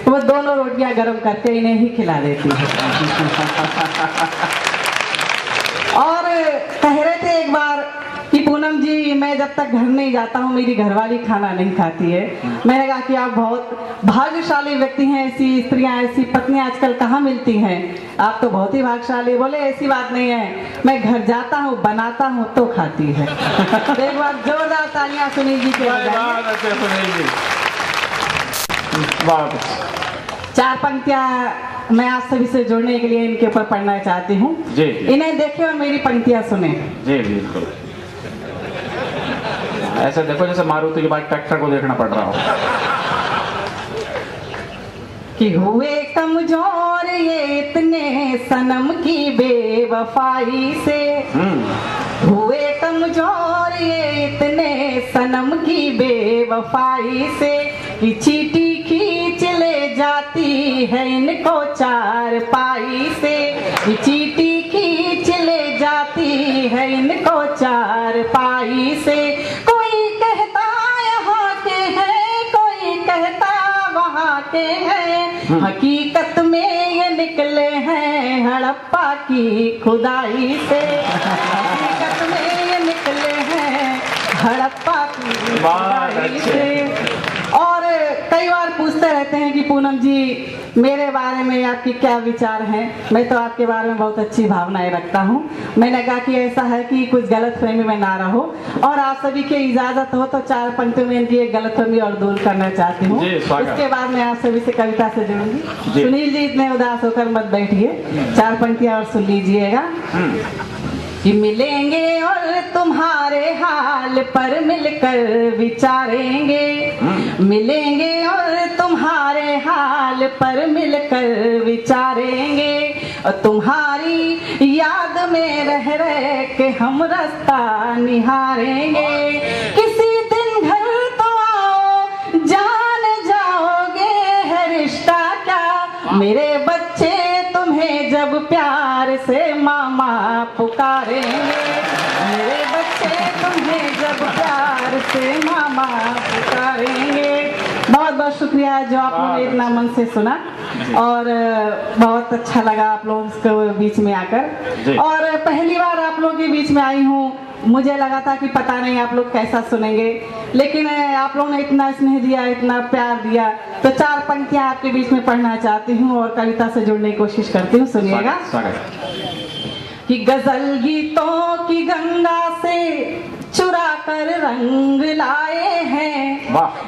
वो दोनों रोटियां गर्म करके इन्हें ही खिला देती है। और कह रहे थे एक बार कि पूनम जी, मैं जब तक घर नहीं जाता हूँ मेरी घरवाली खाना नहीं खाती है। मैंने कहा कि आप बहुत भाग्यशाली व्यक्ति हैं, ऐसी स्त्रियां, ऐसी पत्नियां आजकल कहाँ मिलती हैं, आप तो बहुत ही भाग्यशाली। बोले ऐसी बात नहीं है, मैं घर जाता हूँ, बनाता हूँ तो खाती है। तो एक बार जोरदार तालियां सुनील जी के बजाय। चार पंक्तियां मैं आप सभी से जोड़ने के लिए इनके ऊपर पढ़ना चाहती हूँ। इन्हें देखें और मेरी पंक्तियां सुने। जी बिल्कुल, ऐसे देखो जैसे मारुति के बाद ट्रैक्टर को देखना पड़ रहा हो। कि हुए कमजोर ये इतने सनम की बेवफाई से, हुए कमजोर ये इतने सनम की बेवफाई से, कि चीटी खींच ले जाती है इनको चार पाई से, कि चीटी खींच ले जाती है इनको चार पाई से। कोई कहता यहाँ के हैं, कोई कहता वहाँ के हैं, हकीकत में ये निकले हैं हड़प्पा की खुदाई से, हकीकत में ये निकले हैं हड़प्पा की खुदाई से। और कई बार पूछते रहते हैं कि पूनम जी मेरे बारे में आपकी क्या विचार हैं। मैं तो आपके बारे में बहुत अच्छी भावनाएं रखता हूं। मैंने कहा कि ऐसा है कि कुछ गलतफहमी में ना रहो, और आप सभी की इजाजत हो तो चार पंक्तियों में इनकी एक गलतफहमी और दूर करना चाहती हूँ। उसके बाद मैं आप सभी से कविता से जुड़ूंगी। सुनील जी इतने उदास होकर मत बैठिए, चार पंक्तियां और सुन लीजिएगा। कि मिलेंगे और तुम्हारे हाल पर मिलकर विचारेंगे, मिलेंगे और तुम्हारे हाल पर मिलकर विचारेंगे, और तुम्हारी याद में रह रह के हम रास्ता निहारेंगे। किसी दिन घर तो आओ जान जाओगे है रिश्ता क्या, मेरे बच्चे तुम्हें जब प्यार से मामा पुकारेंगे, मेरे बच्चे तुम्हें जब प्यार से मामा पुकारेंगे। बहुत बहुत शुक्रिया जो आप लोगों ने इतना मन से सुना, और बहुत अच्छा लगा आप लोगों के बीच में आकर। और पहली बार आप लोगों के बीच में आई हूँ, मुझे लगा था कि पता नहीं आप लोग कैसा सुनेंगे, लेकिन आप लोगों ने इतना स्नेह दिया, इतना प्यार दिया, तो चार पंक्तियां आपके बीच में पढ़ना चाहती हूँ और कविता से जुड़ने की कोशिश करती हूँ। सुनिएगा। कि गजल गीतों की गंगा से चुरा कर रंग लाए हैं,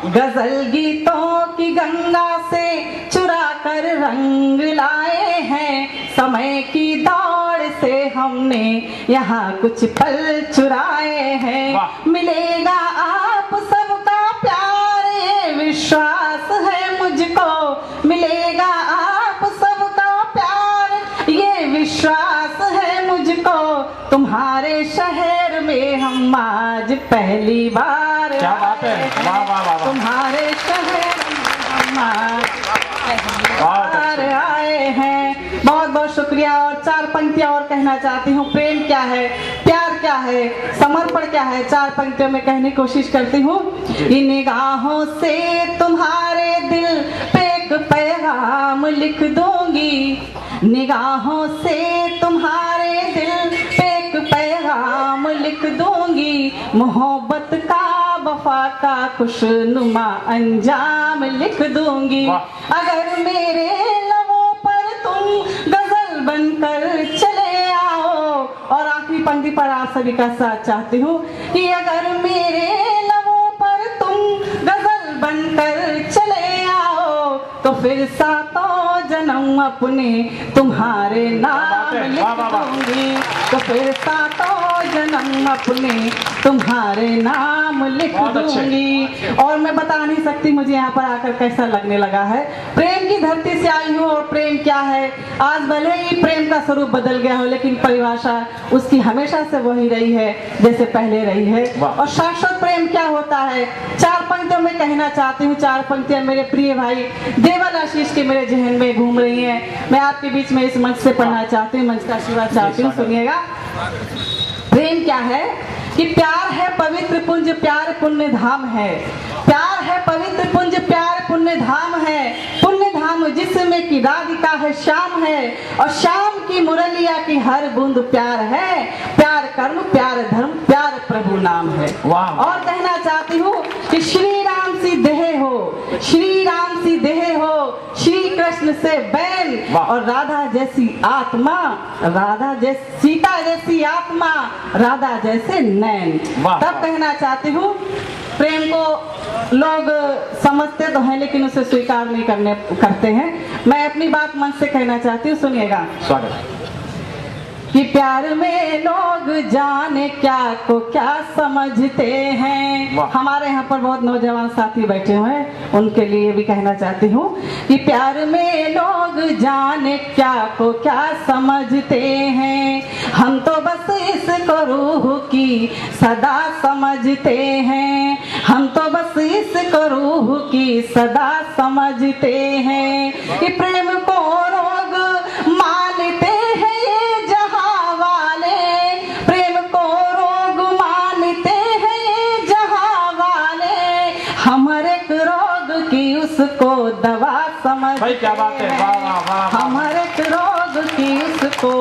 गजल गीतों की गंगा से चुरा कर रंग लाए हैं, समय की दौड़ से हमने यहाँ कुछ पल चुराए हैं। मिलेगा आप सबका प्यार ये विश्वास है मुझको, मिलेगा आप सबका प्यार ये विश्वास है मुझको, तुम्हारे शहर में हम आज पहली बार, क्या बात है, वाह वाह वाह, तुम्हारे शहर में हम आज पहली बार आए हैं। बहुत बहुत शुक्रिया। और चार पंक्तियां और कहना चाहती हूँ। प्रेम क्या है, प्यार क्या है, समर्पण क्या है, चार पंक्तियों में कहने की कोशिश करती हूँ। इन निगाहों से तुम्हारे दिल पे एक पैगाम लिख दूंगी, निगाहों से तुम्हारे दिल पे एक पैगाम लिख दूंगी, मोहब्बत का वफा का खुशनुमा अंजाम लिख दूंगी। अगर मेरे लबों पर तुम गजल बनकर चले आओ, और आखिरी पंक्ति पर आप सभी का साथ चाहती हूँ कि अगर मेरे लबों पर तुम गजल बनकर चले आओ, तो फिर सातों जन्म अपने तुम्हारे नाम लिख दूंगी, तो फिर सातों जन्म अपने तुम्हारे नाम लिख दूंगी। और मैं बता नहीं सकती मुझे यहाँ पर आकर कैसा लगने लगा है। प्रेम की धरती से आई हूँ, और प्रेम क्या है, आज भले ही प्रेम का स्वरूप बदल गया हो, लेकिन परिभाषा उसकी हमेशा से वही रही है जैसे पहले रही है। और शाश्वत प्रेम क्या होता है, चार पंक्तियों में कहना चाहती हूँ। चार पंक्तियां मेरे प्रिय भाई देवल आशीष के मेरे जहन में घूम रही हैं, मैं आपके बीच में इस मंच से पढ़ना चाहती हूँ, मंच का आशीर्वाद चाहती हूँ। सुनिएगा। प्रेम क्या है कि प्यार है पवित्र पुंज, प्यार पुण्य धाम है, प्यार है पवित्र पुंज, प्यार पुण्य धाम है, पुण्य धाम की राधिका है श्याम है, और श्याम की मुरलिया की हर बूंद प्यार है। प्यार कर्म प्यार धर्म प्यार प्रभु नाम है। वाह। और कहना चाहती हूँ कि श्री राम सी देह हो, श्री राम सी देह हो, श्री कृष्ण से बैन, और राधा जैसी आत्मा, राधा जैसी सीता जैसी आत्मा, राधा जैसे नैन। तब कहना चाहती हूँ प्रेम को लोग समझते तो हैं लेकिन उसे स्वीकार नहीं करते हैं। मैं अपनी बात मन से कहना चाहती हूँ, सुनिएगा। स्वागत। कि प्यार में लोग जाने क्या को क्या समझते हैं। हमारे यहाँ पर बहुत नौजवान साथी बैठे हुए हैं, उनके लिए भी कहना चाहती हूँ कि प्यार में लोग जाने क्या को क्या समझते हैं, हम तो बस इसको रूह की सदा समझते हैं, हम तो बस इसको रूह की सदा समझते हैं। कि प्रेम को रोग मानते हैं ये जहां वाले, प्रेम को रोग मानते हैं ये जहां वाले, हर एक रोग की उसको दवा समझते भाई क्या बात है, वाह वाह वाह। हम हर एक रोग की उसको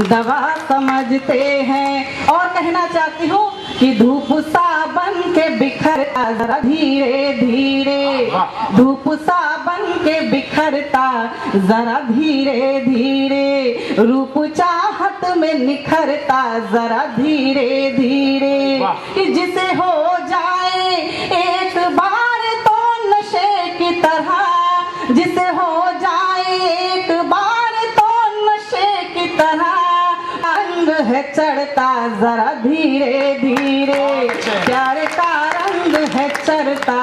दवा समझते हैं। और कहना चाहती हूँ कि धूप सा बन के बिखरता जरा धीरे धीरे, धूप सा बन के बिखरता जरा धीरे धीरे, रूप चाहत में निखरता जरा धीरे धीरे। कि जिसे हो जाए एक बार तो नशे की तरह, जिसे हो जाए एक बार तो नशे की तरह, रंग है चढ़ता जरा धीरे धीरे, प्यार का रंग है चढ़ता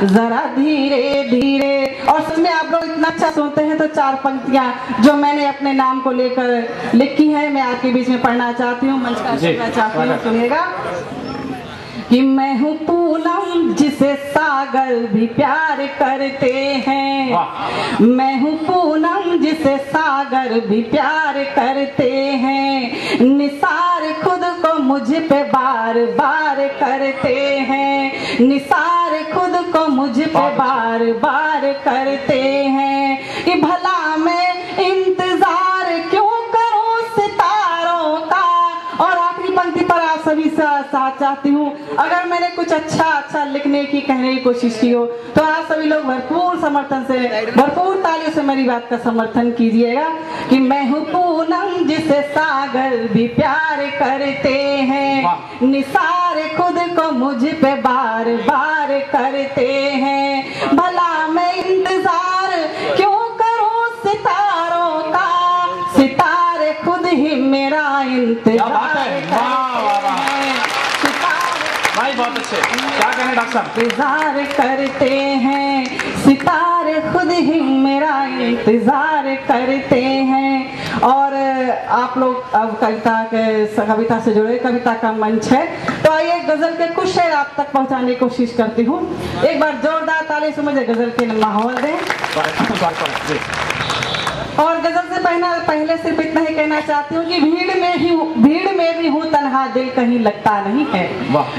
जरा धीरे धीरे। और उसमें आप लोग इतना अच्छा सुनते हैं तो चार पंक्तियां जो मैंने अपने नाम को लेकर लिखी है मैं आपके बीच में पढ़ना चाहती हूँ, मंच का सुनना चाहती हूँ, सुनिएगा। कि मैं हूँ पूनम जिसे सागर भी प्यार करते हैं, मैं हूँ पूनम जिसे सागर भी प्यार करते हैं, निसार खुद को मुझ पे बार बार करते हैं, निसार खुद को मुझ पे बार बार करते हैं। कि भला मैं इंतजार क्यों करूं सितारों का। और आखिरी पंक्ति पर आप सभी से साथ चाहती हूँ, अगर मैंने कुछ अच्छा लिखने की कहने की कोशिश की हो तो आप सभी लोग भरपूर समर्थन से, भरपूर तालियों से मेरी बात का समर्थन कीजिएगा। कि मैं हूँ पूनम जिसे सागर भी प्यार करते हैं, निसार खुद को मुझ पे बार बार करते हैं, भला मैं इंतजार क्यों करूं सितारों का, सितारे खुद ही मेरा इंतजार भाई बहुत अच्छे, क्या कहने डॉक्टर साहब। इंतजार करते हैं, सितारे खुद ही मेरा इंतजार करते हैं। और आप लोग अब कविता से जुड़े, कविता का मंच है तो आइए गजल के कुछ शेर आप तक पहुंचाने की कोशिश करती हूँ। एक बार जोरदार ताली से मुझे गजल के माहौल दें। और गजल से पहले सिर्फ इतना ही कहना चाहती हूँ कि भीड़ में भी हूँ तन्हा दिल कहीं लगता नहीं है,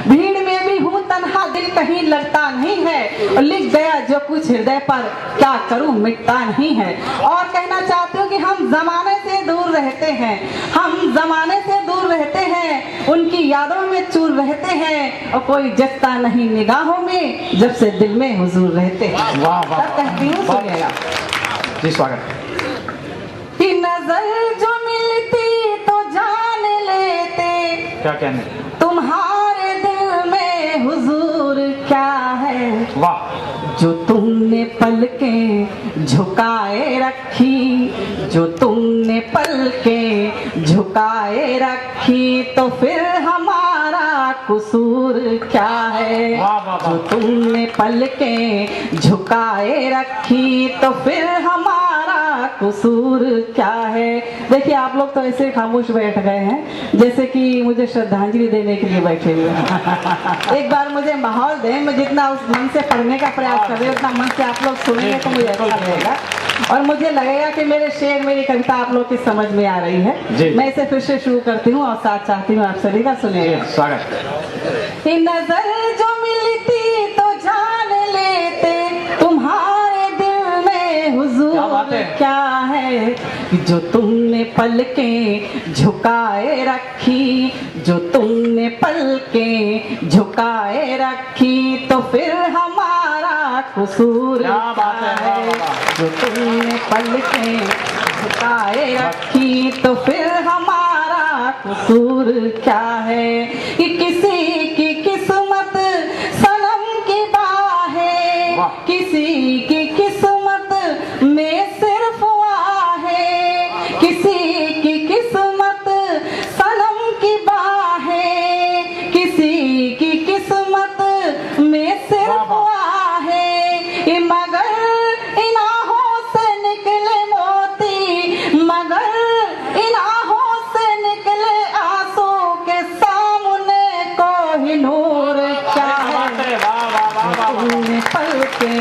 भीड़ में भी हूँ तन्हा दिल कहीं लगता नहीं है, और लिख गया जो कुछ हृदय पर क्या करूँ मिटता नहीं है। और कहना चाहती हूँ कि हम जमाने से दूर रहते हैं, हम जमाने से दूर रहते हैं, उनकी यादों में चूर रहते हैं, और कोई जचता नहीं निगाहों में जब से दिल में हुजूर रहते हैं। तब कहती हूँ सुनिएगा जी। स्वागत। कि नजर जो मिलती तो जान लेते, क्या कहने, तुम्हारे दिल में हुजूर क्या है, वाह। जो तुमने पलकें झुकाए रखी, जो तुमने पलकें झुकाए रखी, तो फिर हमारा कसूर क्या है, जो तुमने पलकें झुकाए रखी, तो फिर हमारा कसूर क्या है। देखिए आप लोग तो ऐसे खामोश बैठ गए हैं जैसे कि मुझे श्रद्धांजलि देने के लिए बैठे हुए हैं। एक बार मुझे माहौल दें, मैं जितना उस मन से पढ़ने का प्रयास कर रही हूँ उतना मन से आप लोग सुनेंगे तो मुझे अच्छा लगेगा, और मुझे लगेगा कि मेरे शेर, मेरी कविता आप लोग की समझ में आ रही है। मैं इसे फिर से शुरू करती हूँ और साथ चाहती हूँ आप सभी का सुनिएगा। स्वागत। नजर जो मिलती तो जान लेते, तुम्हारे दिल में हुजूर नूर क्या है कि जो तुमने पलकें झुकाए रखी, जो तुमने पलकें झुकाए रखी, तो फिर हमारा कसूर क्या है। जो तुमने पलकें झुकाए रखी, तो फिर हमारा कसूर क्या है। कि किसी की किस्मत सनम की बाहें, किसी की किस्मत में सिर्फ आहे, किसी की किस्मत सनम की बाहें, किसी की किस्मत में सिर्फ आहे। मगर इन आहों से निकले मोती, मगर इन आहों से निकले आंसू के सामने कोई नूर क्या है। तुमने पलकें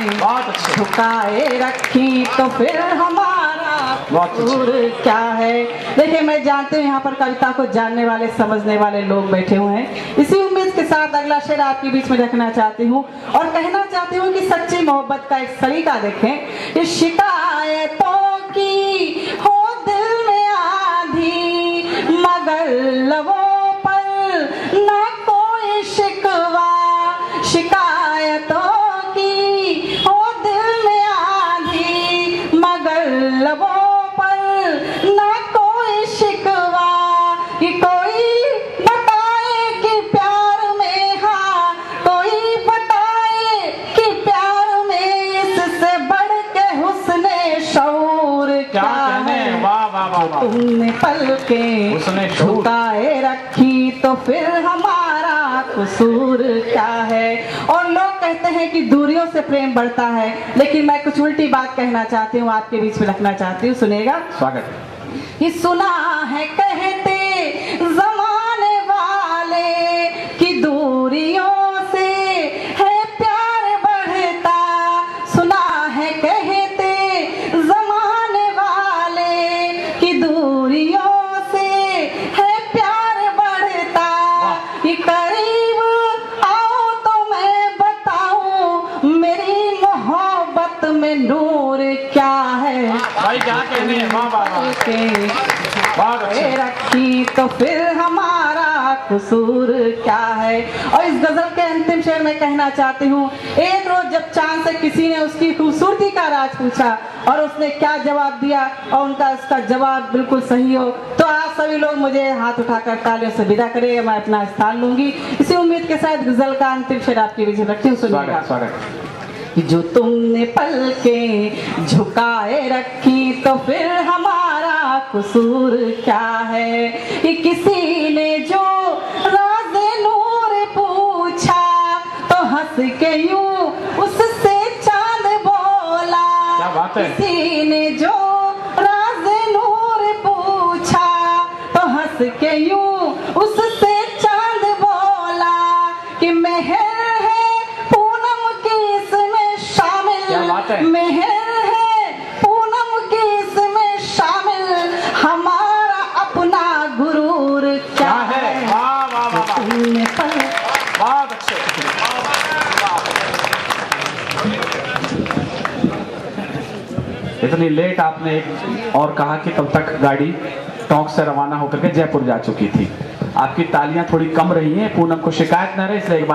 झुकाए रखी, तो फिर हमारा नूर क्या है। देखिए, मैं जानती हूँ यहाँ पर कविता को जानने वाले समझने वाले लोग बैठे हुए हैं। इसी उम्मीद के साथ अगला शेर आपके बीच में रखना चाहती हूँ और कहना चाहती हूँ कि सच्ची मोहब्बत का एक सलीका देखें। इस शिकायतों की हो दिल में आधी, मगर लबों पर ना कोई शिकवा। शिकायतों की हो दिल में आधी, मगर लबों पर ना कोई शिकवा। कि कोई बताए कि प्यार में, हाँ कोई बताए कि प्यार में इससे बढ़ के हुस्ने शऊर क्या है। तुमने पलकें झुकाए रखी, तो फिर हमारा कसूर क्या है। और लोग कहते हैं कि दूरियों से प्रेम बढ़ता है, लेकिन मैं कुछ उल्टी बात कहना चाहती हूँ, आपके बीच में रखना चाहती हूँ। सुनिएगा। स्वागत। ये सुना है कहते जमाने वाले कि दूरियों से है प्यार बढ़ता। सुना है कहते जमाने वाले कि दूरियों से है प्यार बढ़ता। ये करीब आओ तो मैं बताऊं मेरी मोहब्बत में नूर क्या है। भाई क्या कहने हैं। वाह वाह वाह, रखी, तो फिर हमारा कसूर क्या है। और इस गजल के अंतिम शेर में कहना चाहती हूँ, एक रोज जब चांद से किसी ने उसकी खूबसूरती का राज पूछा और उसने क्या जवाब दिया और उनका उसका जवाब बिल्कुल सही हो, तो आप सभी लोग मुझे हाथ उठाकर तालियों से विदा करें, मैं अपना स्थान लूंगी। इसी उम्मीद के साथ गजल का अंतिम शेर आपके बीच में रखती हूँ। सुनिएगा। कि जो तुमने पलकें झुकाए रखी, तो फिर हमारा कसूर क्या है। कि किसी ने जो राज़े नूर पूछा, तो हंस के यूं उससे चांद बोला। क्या बात है। किसी ने जो राज़े नूर पूछा, तो हंस के यूं उससे चांद बोला। कि मेहर है पूनम की इसमें शामिल, मेहर है पूनम की इसमें शामिल, हमारा अपना गुरूर क्या है। वाह वाह वाह, तुमने बहुत अच्छे। इतनी लेट आपने और कहा कि तब तक गाड़ी टोंक से रवाना होकर के जयपुर जा चुकी थी। आपकी तालियां थोड़ी कम रही हैं, पूनम को शिकायत न रहे, इसलिए एक बार